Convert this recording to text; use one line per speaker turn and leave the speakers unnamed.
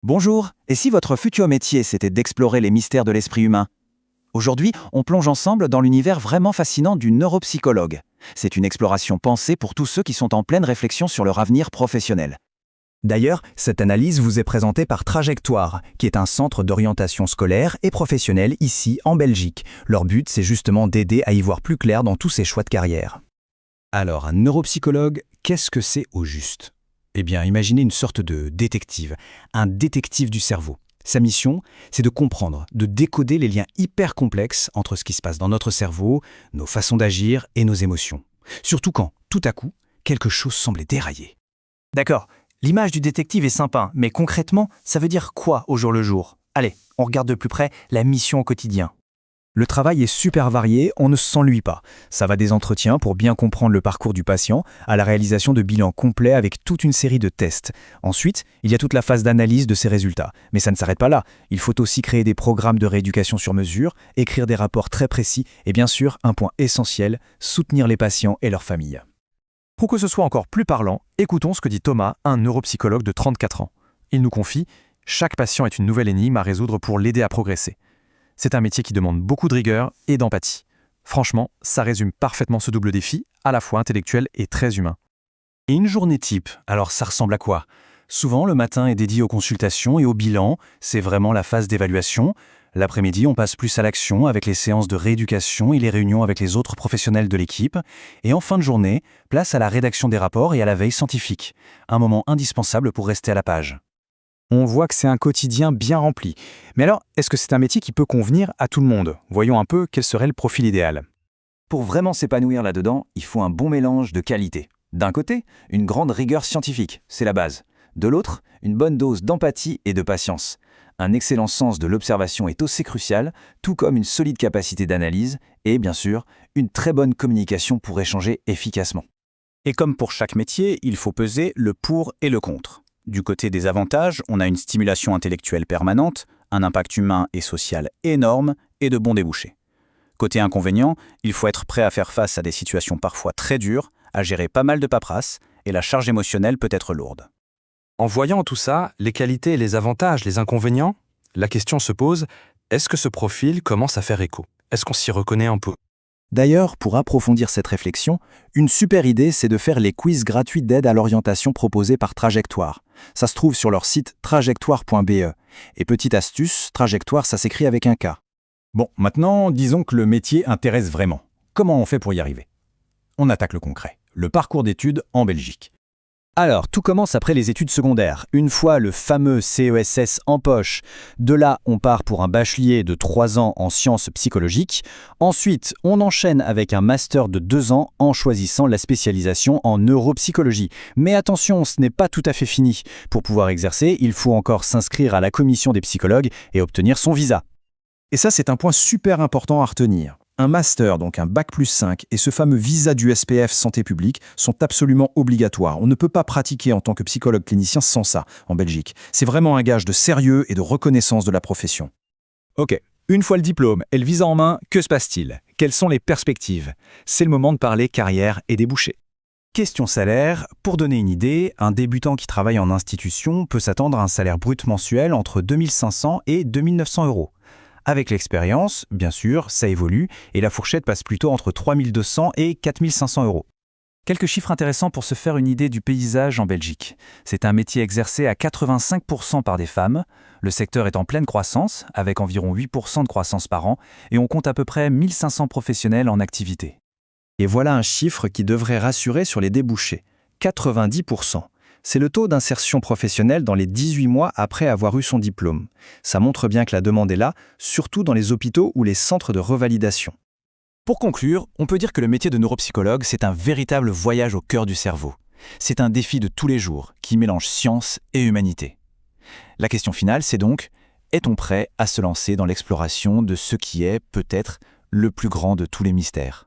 Bonjour, et si votre futur métier c'était d'explorer les mystères de l'esprit humain? Aujourd'hui, on plonge ensemble dans l'univers vraiment fascinant du neuropsychologue. C'est une exploration pensée pour tous ceux qui sont en pleine réflexion sur leur avenir professionnel.
D'ailleurs, cette analyse vous est présentée par Trajectoire, qui est un centre d'orientation scolaire et professionnelle ici en Belgique. Leur but, c'est justement d'aider à y voir plus clair dans tous ces choix de carrière.
Alors, un neuropsychologue, qu'est-ce que c'est au juste? Eh bien, imaginez une sorte de détective, un détective du cerveau. Sa mission, c'est de comprendre, de décoder les liens hyper complexes entre ce qui se passe dans notre cerveau, nos façons d'agir et nos émotions. Surtout quand, tout à coup, quelque chose semblait dérailler.
D'accord, l'image du détective est sympa, mais concrètement, ça veut dire quoi au jour le jour? Allez, on regarde de plus près la mission au quotidien.
Le travail est super varié, on ne s'ennuie pas. Ça va des entretiens pour bien comprendre le parcours du patient, à la réalisation de bilans complets avec toute une série de tests. Ensuite, il y a toute la phase d'analyse de ces résultats. Mais ça ne s'arrête pas là. Il faut aussi créer des programmes de rééducation sur mesure, écrire des rapports très précis et bien sûr, un point essentiel, soutenir les patients et leurs familles.
Pour que ce soit encore plus parlant, écoutons ce que dit Thomas, un neuropsychologue de 34 ans. Il nous confie « Chaque patient est une nouvelle énigme à résoudre pour l'aider à progresser ». C'est un métier qui demande beaucoup de rigueur et d'empathie. Franchement, ça résume parfaitement ce double défi, à la fois intellectuel et très humain.
Et une journée type, alors ça ressemble à quoi? Souvent, le matin est dédié aux consultations et au bilan, c'est vraiment la phase d'évaluation. L'après-midi, on passe plus à l'action avec les séances de rééducation et les réunions avec les autres professionnels de l'équipe. Et en fin de journée, place à la rédaction des rapports et à la veille scientifique. Un moment indispensable pour rester à la page.
On voit que c'est un quotidien bien rempli. Mais alors, est-ce que c'est un métier qui peut convenir à tout le monde? Voyons un peu quel serait le profil idéal.
Pour vraiment s'épanouir là-dedans, il faut un bon mélange de qualité. D'un côté, une grande rigueur scientifique, c'est la base. De l'autre, une bonne dose d'empathie et de patience. Un excellent sens de l'observation est aussi crucial, tout comme une solide capacité d'analyse et, bien sûr, une très bonne communication pour échanger efficacement.
Et comme pour chaque métier, il faut peser le pour et le contre. Du côté des avantages, on a une stimulation intellectuelle permanente, un impact humain et social énorme et de bons débouchés. Côté inconvénient, il faut être prêt à faire face à des situations parfois très dures, à gérer pas mal de paperasse, et la charge émotionnelle peut être lourde.
En voyant tout ça, les qualités et les avantages, les inconvénients, la question se pose, est-ce que ce profil commence à faire écho? Est-ce qu'on s'y reconnaît un peu?
D'ailleurs, pour approfondir cette réflexion, une super idée, c'est de faire les quiz gratuits d'aide à l'orientation proposés par Trajectoire. Ça se trouve sur leur site trajectoire.be. Et petite astuce, Trajectoire, ça s'écrit avec un K.
Bon, maintenant, disons que le métier intéresse vraiment. Comment on fait pour y arriver? On attaque le concret, le parcours d'études en Belgique.
Alors, tout commence après les études secondaires. Une fois le fameux CESS en poche, de là, on part pour un bachelier de 3 ans en sciences psychologiques. Ensuite, on enchaîne avec un master de 2 ans en choisissant la spécialisation en neuropsychologie. Mais attention, ce n'est pas tout à fait fini. Pour pouvoir exercer, il faut encore s'inscrire à la commission des psychologues et obtenir son visa.
Et ça, c'est un point super important à retenir. Un master, donc un bac+5, et ce fameux visa du SPF santé publique sont absolument obligatoires. On ne peut pas pratiquer en tant que psychologue clinicien sans ça en Belgique. C'est vraiment un gage de sérieux et de reconnaissance de la profession.
Ok, une fois le diplôme et le visa en main, que se passe-t-il? Quelles sont les perspectives? C'est le moment de parler carrière et débouchés.
Question salaire, pour donner une idée, un débutant qui travaille en institution peut s'attendre à un salaire brut mensuel entre 2500 et 2900 euros. Avec l'expérience, bien sûr, ça évolue et la fourchette passe plutôt entre 3200 et 4500 euros.
Quelques chiffres intéressants pour se faire une idée du paysage en Belgique. C'est un métier exercé à 85% par des femmes. Le secteur est en pleine croissance, avec environ 8% de croissance par an, et on compte à peu près 1500 professionnels en activité.
Et voilà un chiffre qui devrait rassurer sur les débouchés. 90%. C'est le taux d'insertion professionnelle dans les 18 mois après avoir eu son diplôme. Ça montre bien que la demande est là, surtout dans les hôpitaux ou les centres de revalidation.
Pour conclure, on peut dire que le métier de neuropsychologue, c'est un véritable voyage au cœur du cerveau. C'est un défi de tous les jours qui mélange science et humanité. La question finale, c'est donc, est-on prêt à se lancer dans l'exploration de ce qui est, peut-être, le plus grand de tous les mystères ?